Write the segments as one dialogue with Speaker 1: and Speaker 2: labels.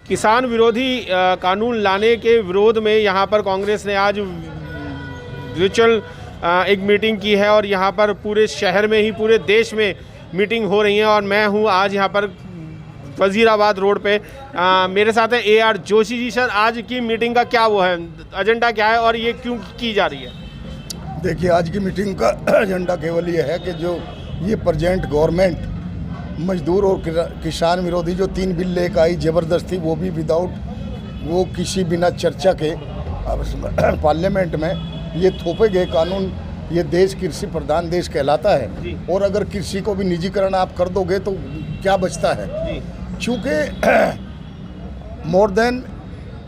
Speaker 1: किसान विरोधी कानून लाने के विरोध में यहाँ पर कांग्रेस ने आज वर्चुअल एक मीटिंग की है और यहाँ पर पूरे शहर में ही पूरे देश में मीटिंग हो रही है। और मैं हूँ आज यहाँ पर वजीराबाद रोड पे। मेरे साथ है AR जोशी जी। सर, आज की मीटिंग का क्या वो है, एजेंडा क्या है और ये क्यों की जा रही है?
Speaker 2: देखिए, आज की मीटिंग का एजेंडा केवल ये है कि जो ये प्रेजेंट गवर्नमेंट मजदूर और किसान विरोधी जो 3 बिल लेकर आई ज़बरदस्ती, वो भी विदाउट वो किसी बिना चर्चा के पार्लियामेंट में ये थोपे गए कानून। ये देश कृषि प्रधान देश कहलाता है और अगर कृषि को भी निजीकरण आप कर दोगे तो क्या बचता है? चूँकि मोर देन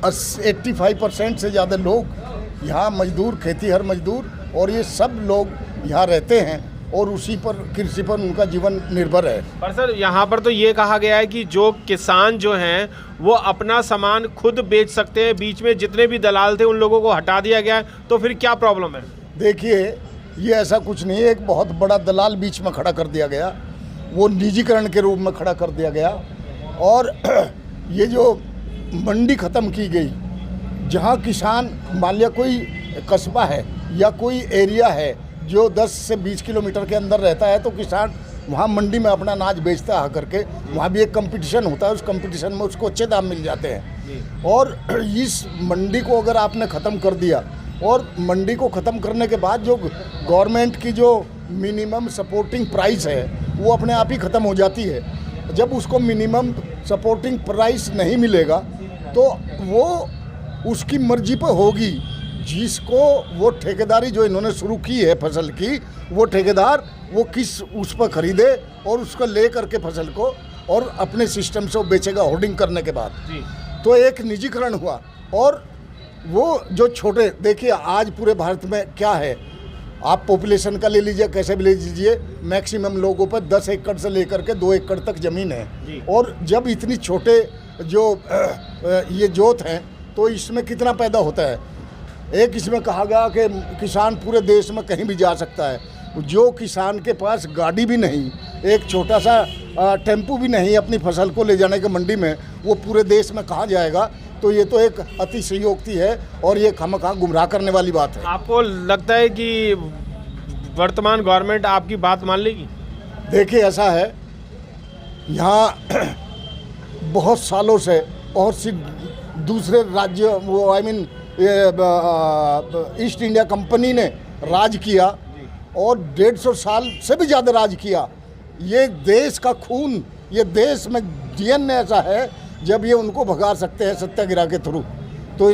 Speaker 2: 85% से ज़्यादा लोग यहाँ मजदूर, खेतीहर मजदूर और ये सब लोग यहाँ रहते हैं और उसी पर, कृषि पर उनका जीवन निर्भर है।
Speaker 1: पर सर, यहाँ पर तो ये कहा गया है कि जो किसान जो हैं वो अपना सामान खुद बेच सकते हैं, बीच में जितने भी दलाल थे उन लोगों को हटा दिया गया है, तो फिर क्या प्रॉब्लम है?
Speaker 2: देखिए, ये ऐसा कुछ नहीं है। एक बहुत बड़ा दलाल बीच में खड़ा कर दिया गया, वो निजीकरण के रूप में खड़ा कर दिया गया। और ये जो मंडी ख़त्म की गई, जहाँ किसान, मान लिया कोई कस्बा है या कोई एरिया है जो 10 से 20 किलोमीटर के अंदर रहता है, तो किसान वहाँ मंडी में अपना अनाज बेचता है करके। वहाँ भी एक कंपटीशन होता है, उस कंपटीशन में उसको अच्छे दाम मिल जाते हैं। और इस मंडी को अगर आपने ख़त्म कर दिया, और मंडी को ख़त्म करने के बाद जो गवर्नमेंट की जो मिनिमम सपोर्टिंग प्राइस है वो अपने आप ही ख़त्म हो जाती है। जब उसको मिनिमम सपोर्टिंग प्राइस नहीं मिलेगा तो वो उसकी मर्जी पर होगी। जिसको वो ठेकेदारी जो इन्होंने शुरू की है फसल की, वो ठेकेदार वो किस उस पर ख़रीदे और उसको ले करके फसल को और अपने सिस्टम से वो बेचेगा होर्डिंग करने के बाद। तो एक निजीकरण हुआ। और वो जो छोटे, देखिए आज पूरे भारत में क्या है, आप पॉपुलेशन का ले लीजिए, कैसे भी ले लीजिए, मैक्सिमम लोगों पर 10 एकड़ से लेकर के 2 एकड़ तक ज़मीन है। और जब इतनी छोटे जो ये जोत हैं तो इसमें कितना पैदा होता है? एक इसमें कहा गया कि किसान पूरे देश में कहीं भी जा सकता है। जो किसान के पास गाड़ी भी नहीं, एक छोटा सा टेम्पू भी नहीं अपनी फसल को ले जाने के मंडी में, वो पूरे देश में कहाँ जाएगा? तो ये तो एक अतिशयोक्ति है और ये खामखा गुमराह करने वाली बात है।
Speaker 1: आपको लगता है कि वर्तमान गवर्नमेंट आपकी बात मान लेगी? देखिए,
Speaker 2: ऐसा है, यहाँ बहुत सालों से बहुत सी दूसरे राज्य, वो I mean east India company ने राज किया और 150 साल से भी ज़्यादा राज किया। ये देश का खून, ये देश में DNA ऐसा है, जब ये उनको भगा सकते हैं सत्याग्रह के थ्रू, तो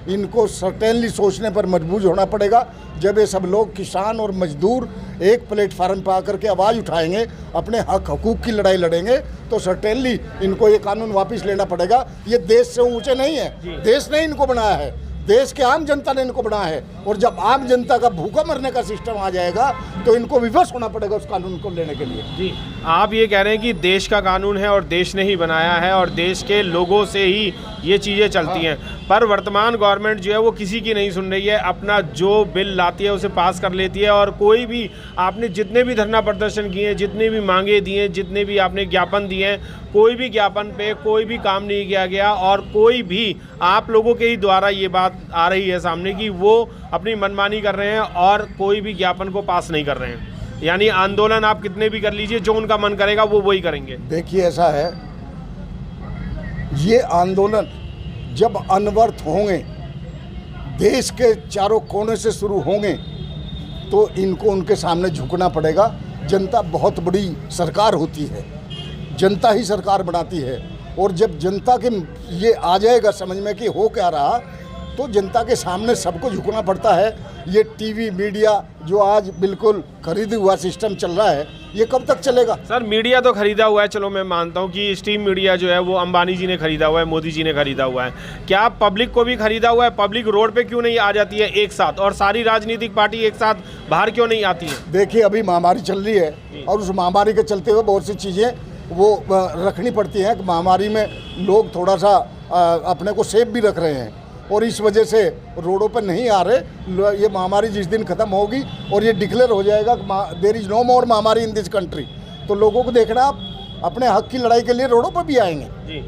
Speaker 2: इनको सर्टेनली सोचने पर मजबूर होना पड़ेगा। जब ये सब लोग, किसान और मजदूर, एक प्लेटफार्म पर आकर के आवाज़ उठाएंगे, अपने हक हकूक़ की लड़ाई लड़ेंगे, तो सर्टेनली इनको ये कानून वापस लेना पड़ेगा। ये देश से ऊँचे नहीं है, देश ने इनको बनाया है, देश के आम जनता ने इनको बनाया है। और जब आम जनता का भूखा मरने का सिस्टम आ जाएगा तो इनको विवश होना पड़ेगा उस कानून को लेने के लिए।
Speaker 1: जी, आप ये कह रहे हैं कि देश का कानून है और देश ने ही बनाया है और देश के लोगों से ही ये चीज़ें चलती हैं। पर वर्तमान गवर्नमेंट जो है वो किसी की नहीं सुन रही है, अपना जो बिल लाती है उसे पास कर लेती है। और कोई भी, आपने जितने भी धरना प्रदर्शन किए हैं, जितने भी मांगे दिए हैं, जितने भी आपने ज्ञापन दिए हैं, कोई भी ज्ञापन पे कोई भी काम नहीं किया गया। और कोई भी, आप लोगों के ही द्वारा ये बात आ रही है सामने कि वो अपनी मनमानी कर रहे हैं और कोई भी ज्ञापन को पास नहीं कर रहे हैं। यानी आंदोलन आप कितने भी कर लीजिए, जो उनका मन करेगा वो वही करेंगे।
Speaker 2: देखिए, ऐसा है, ये आंदोलन जब अनवर्थ होंगे, देश के चारों कोने से शुरू होंगे, तो इनको उनके सामने झुकना पड़ेगा। जनता बहुत बड़ी सरकार होती है, जनता ही सरकार बनाती है। और जब जनता के ये आ जाएगा समझ में कि हो क्या रहा, तो जनता के सामने सबको झुकना पड़ता है। ये टीवी मीडिया जो आज बिल्कुल खरीदा हुआ सिस्टम चल रहा है, ये कब तक चलेगा?
Speaker 1: सर, मीडिया तो खरीदा हुआ है, चलो मैं मानता हूँ कि स्ट्रीम मीडिया जो है वो अंबानी जी ने खरीदा हुआ है, मोदी जी ने खरीदा हुआ है। क्या पब्लिक को भी खरीदा हुआ है? पब्लिक रोड पे क्यों नहीं आ जाती है एक साथ, और सारी राजनीतिक पार्टी एक साथ बाहर क्यों नहीं आती है?
Speaker 2: देखिए, अभी महामारी चल रही है और उस महामारी के चलते हुए बहुत सी चीज़ें वो रखनी पड़ती हैं। महामारी में लोग थोड़ा सा अपने को सेफ भी रख रहे हैं और इस वजह से रोडों पर नहीं आ रहे। ये महामारी जिस दिन ख़त्म होगी और ये डिक्लेयर हो जाएगा देयर इज़ नो मोर महामारी इन दिस कंट्री, तो लोगों को देखना, आप अपने हक की लड़ाई के लिए रोडों पर भी आएंगे।
Speaker 1: जी,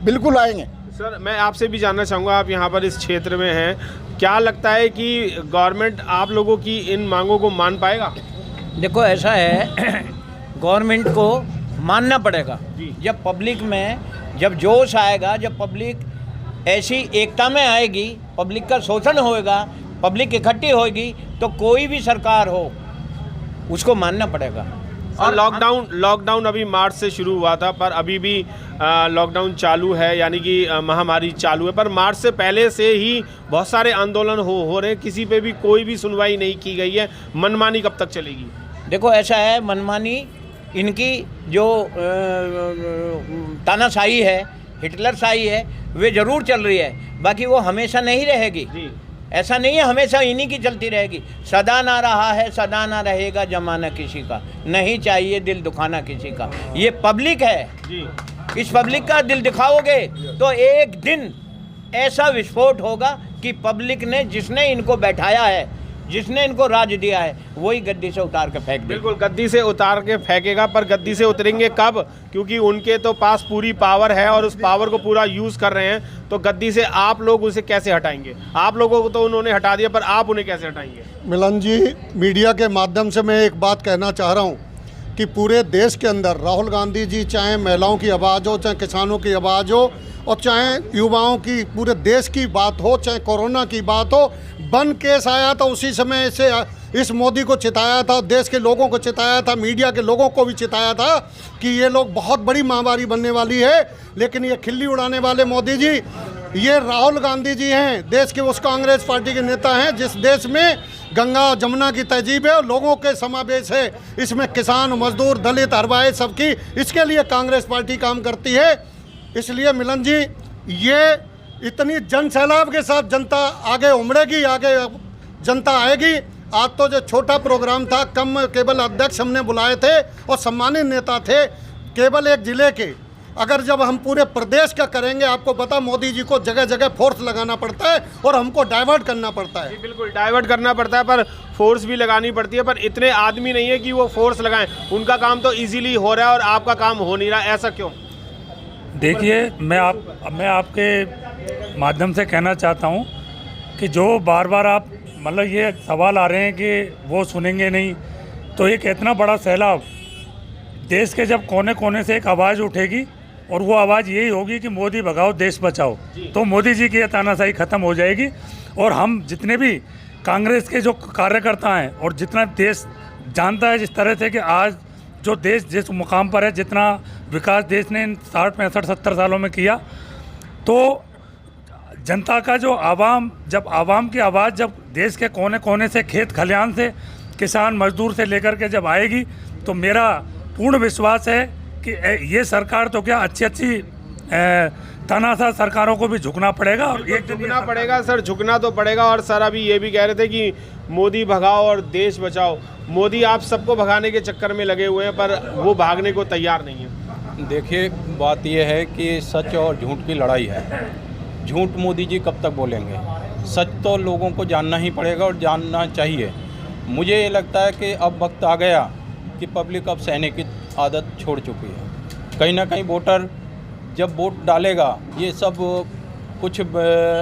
Speaker 2: बिल्कुल आएंगे।
Speaker 1: सर मैं आपसे भी जानना चाहूँगा, आप यहाँ पर इस क्षेत्र में हैं, क्या लगता है कि गवर्नमेंट आप लोगों की इन मांगों को मान पाएगा?
Speaker 3: देखो ऐसा है गवर्नमेंट को मानना पड़ेगा। जब पब्लिक में जब जोश आएगा, जब पब्लिक ऐसी एकता में आएगी, पब्लिक का शोषण होएगा, पब्लिक इकट्ठी होएगी, तो कोई भी सरकार हो उसको मानना पड़ेगा।
Speaker 1: और लॉकडाउन अभी मार्च से शुरू हुआ था, पर अभी भी लॉकडाउन चालू है, यानी कि महामारी चालू है, पर मार्च से पहले से ही बहुत सारे आंदोलन हो रहे हैं, किसी पे भी कोई भी सुनवाई नहीं की गई है। मनमानी कब तक चलेगी?
Speaker 3: देखो ऐसा है, मनमानी इनकी जो तानाशाही है, हिटलरशाही है, वे ज़रूर चल रही है, बाकी वो हमेशा नहीं रहेगी। ऐसा नहीं है हमेशा इन्हीं की चलती रहेगी। सदा ना रहा है, सदा ना रहेगा जमाना किसी का, नहीं चाहिए दिल दुखाना किसी का। ये पब्लिक है जी। इस पब्लिक का दिल दिखाओगे तो एक दिन ऐसा विस्फोट होगा कि पब्लिक ने, जिसने इनको बैठाया है, जिसने इनको राज दिया है, वही गद्दी से उतार के फेंक दे।
Speaker 1: बिल्कुल गद्दी से उतार के फेंकेगा, पर गद्दी से उतरेंगे कब? क्योंकि उनके तो पास पूरी पावर है और उस पावर को पूरा यूज़ कर रहे हैं, तो गद्दी से आप लोग उसे कैसे हटाएंगे? आप लोगों को तो उन्होंने हटा दिया, पर आप उन्हें कैसे हटाएंगे?
Speaker 4: मिलन जी, मीडिया के माध्यम से मैं एक बात कहना चाह रहा हूँ कि पूरे देश के अंदर राहुल गांधी जी, चाहे महिलाओं की आवाज़ हो, चाहे किसानों की आवाज़ हो, और चाहे युवाओं की, पूरे देश की बात हो, चाहे कोरोना की बात हो, बन केस आया था उसी समय से इस मोदी को चिताया था, देश के लोगों को चिताया था, मीडिया के लोगों को भी चिताया था कि ये लोग बहुत बड़ी महामारी बनने वाली है। लेकिन ये खिल्ली उड़ाने वाले मोदी जी, ये राहुल गांधी जी हैं, देश के उस कांग्रेस पार्टी के नेता हैं जिस देश में गंगा जमुना की तहजीब है और लोगों के समावेश है। इसमें किसान, मजदूर, दलित, हरवाए सबकी, इसके लिए कांग्रेस पार्टी काम करती है। इसलिए मिलन जी, ये इतनी जन सैलाब के साथ जनता आगे उमड़ेगी, आगे जनता आएगी। आज तो जो छोटा प्रोग्राम था, कम केवल अध्यक्ष हमने बुलाए थे और सम्मानित नेता थे केवल एक ज़िले के। अगर जब हम पूरे प्रदेश का करेंगे, आपको पता मोदी जी को जगह जगह फोर्स लगाना पड़ता है और हमको डाइवर्ट करना पड़ता है।
Speaker 1: बिल्कुल डाइवर्ट करना पड़ता है, पर फोर्स भी लगानी पड़ती है, पर इतने आदमी नहीं है कि वो फोर्स लगाएं। उनका काम तो इजीली हो रहा है और आपका काम हो नहीं रहा, ऐसा क्यों?
Speaker 5: देखिए, मैं आपके माध्यम से कहना चाहता हूं कि जो बार बार आप मतलब ये सवाल आ रहे हैं कि वो सुनेंगे नहीं, तो एक इतना बड़ा सैलाब देश के जब कोने कोने से एक आवाज़ उठेगी और वो आवाज़ यही होगी कि मोदी भगाओ देश बचाओ, तो मोदी जी की ये तानाशाही ख़त्म हो जाएगी। और हम जितने भी कांग्रेस के जो कार्यकर्ता हैं और जितना देश जानता है जिस तरह से कि आज जो देश जिस मुकाम पर है, जितना विकास देश ने इन 60, 65, 70 सालों में किया, तो जनता का जो जब आवाम की आवाज़ जब देश के कोने कोने से, खेत खलिहान से, किसान मजदूर से लेकर के जब आएगी, तो मेरा पूर्ण विश्वास है कि ये सरकार तो क्या, अच्छी तानाशाह सरकारों को भी झुकना पड़ेगा और एक
Speaker 1: झुकना पड़ेगा सर, झुकना तो पड़ेगा। और सर अभी ये भी कह रहे थे कि मोदी भगाओ और देश बचाओ। मोदी आप सबको भगाने के चक्कर में लगे हुए हैं, पर वो भागने को तैयार नहीं है।
Speaker 6: देखिए, बात यह है कि सच और झूठ की लड़ाई है। झूठ मोदी जी कब तक बोलेंगे? सच तो लोगों को जानना ही पड़ेगा और जानना चाहिए। मुझे ये लगता है कि अब वक्त आ गया कि पब्लिक अब सहने की आदत छोड़ चुकी है। कहीं ना कहीं वोटर जब वोट डालेगा, ये सब कुछ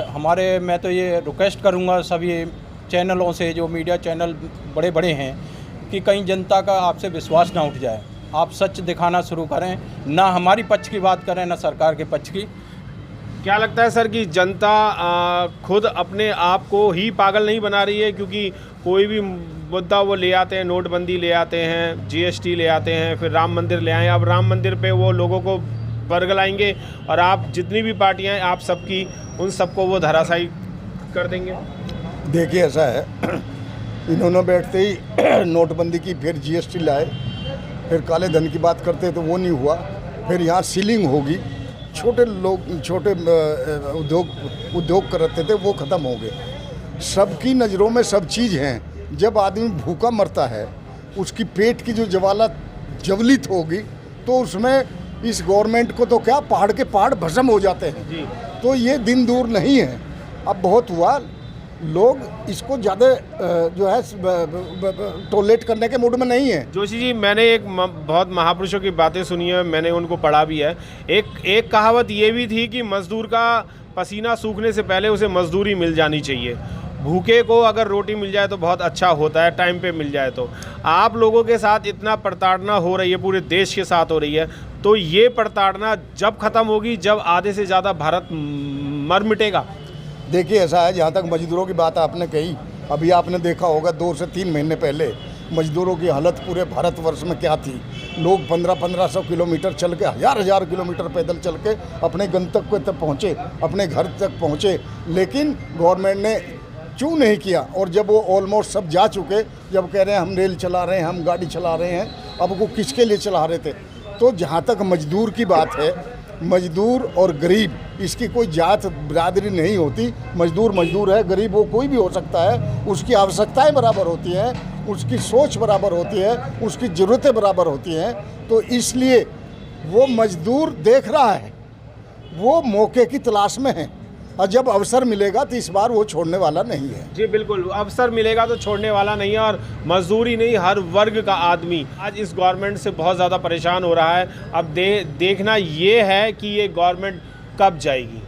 Speaker 6: हमारे, मैं तो ये रिक्वेस्ट करूँगा सभी चैनलों से, जो मीडिया चैनल बड़े बड़े हैं, कि कहीं जनता का आपसे विश्वास ना उठ जाए। आप सच दिखाना शुरू करें, ना हमारी पक्ष की बात करें ना सरकार के पक्ष की।
Speaker 1: क्या लगता है सर कि जनता खुद अपने आप को ही पागल नहीं बना रही है? क्योंकि कोई भी मुद्दा वो ले आते हैं, नोटबंदी ले आते हैं, जीएसटी ले आते हैं, फिर राम मंदिर ले आए। अब राम मंदिर पे वो लोगों को बरगलाएंगे और आप जितनी भी पार्टियां हैं, आप सबकी, उन सबको वो धराशायी कर देंगे।
Speaker 2: देखिए ऐसा है, इन्होंने बैठते ही नोटबंदी की, फिर जीएसटी लाए, फिर काले धन की बात करते तो वो नहीं हुआ, फिर यहाँ सीलिंग होगी, छोटे लोग, छोटे उद्योग करते थे वो ख़त्म हो गए। सबकी नज़रों में सब चीज़ हैं। जब आदमी भूखा मरता है, उसकी पेट की जो ज्वलित होगी, तो उसमें इस गवर्नमेंट को तो क्या, पहाड़ के पहाड़ भस्म हो जाते हैं। तो ये दिन दूर नहीं है। अब बहुत हुआ, लोग इसको ज़्यादा जो है टॉलरेट करने के मूड में नहीं है।
Speaker 1: जोशी जी, मैंने एक बहुत महापुरुषों की बातें सुनी है, मैंने उनको पढ़ा भी है। एक कहावत ये भी थी कि मजदूर का पसीना सूखने से पहले उसे मजदूरी मिल जानी चाहिए। भूखे को अगर रोटी मिल जाए तो बहुत अच्छा होता है, टाइम पे मिल जाए तो। आप लोगों के साथ इतना प्रताड़ना हो रही है, पूरे देश के साथ हो रही है, तो ये प्रताड़ना जब ख़त्म होगी जब आधे से ज़्यादा भारत मर मिटेगा।
Speaker 2: देखिए ऐसा है, जहाँ तक मजदूरों की बात आपने कही, अभी आपने देखा होगा 2 से 3 महीने पहले मजदूरों की हालत पूरे भारतवर्ष में क्या थी। लोग 1500 किलोमीटर चल के, हज़ार किलोमीटर पैदल चल के अपने गंतव्य तक पहुँचे, अपने घर तक पहुँचे, लेकिन गवर्नमेंट ने क्यों नहीं किया। और जब वो ऑलमोस्ट सब जा चुके, जब कह रहे हैं हम रेल चला रहे हैं, हम गाड़ी चला रहे हैं, अब वो किसके लिए चला रहे थे। तो जहाँ तक मजदूर की बात है, मजदूर और गरीब इसकी कोई जात बिरादरी नहीं होती। मजदूर मजदूर है, गरीब वो कोई भी हो सकता है। उसकी आवश्यकताएं बराबर होती हैं, उसकी सोच बराबर होती है, उसकी ज़रूरतें बराबर होती हैं। तो इसलिए वो मजदूर देख रहा है, वो मौके की तलाश में है, और जब अवसर मिलेगा तो इस बार वो छोड़ने वाला नहीं है।
Speaker 1: जी बिल्कुल, अवसर मिलेगा तो छोड़ने वाला नहीं है। और मजदूरी नहीं, हर वर्ग का आदमी आज इस गवर्नमेंट से बहुत ज़्यादा परेशान हो रहा है। अब देखना ये है कि ये गवर्नमेंट कब जाएगी।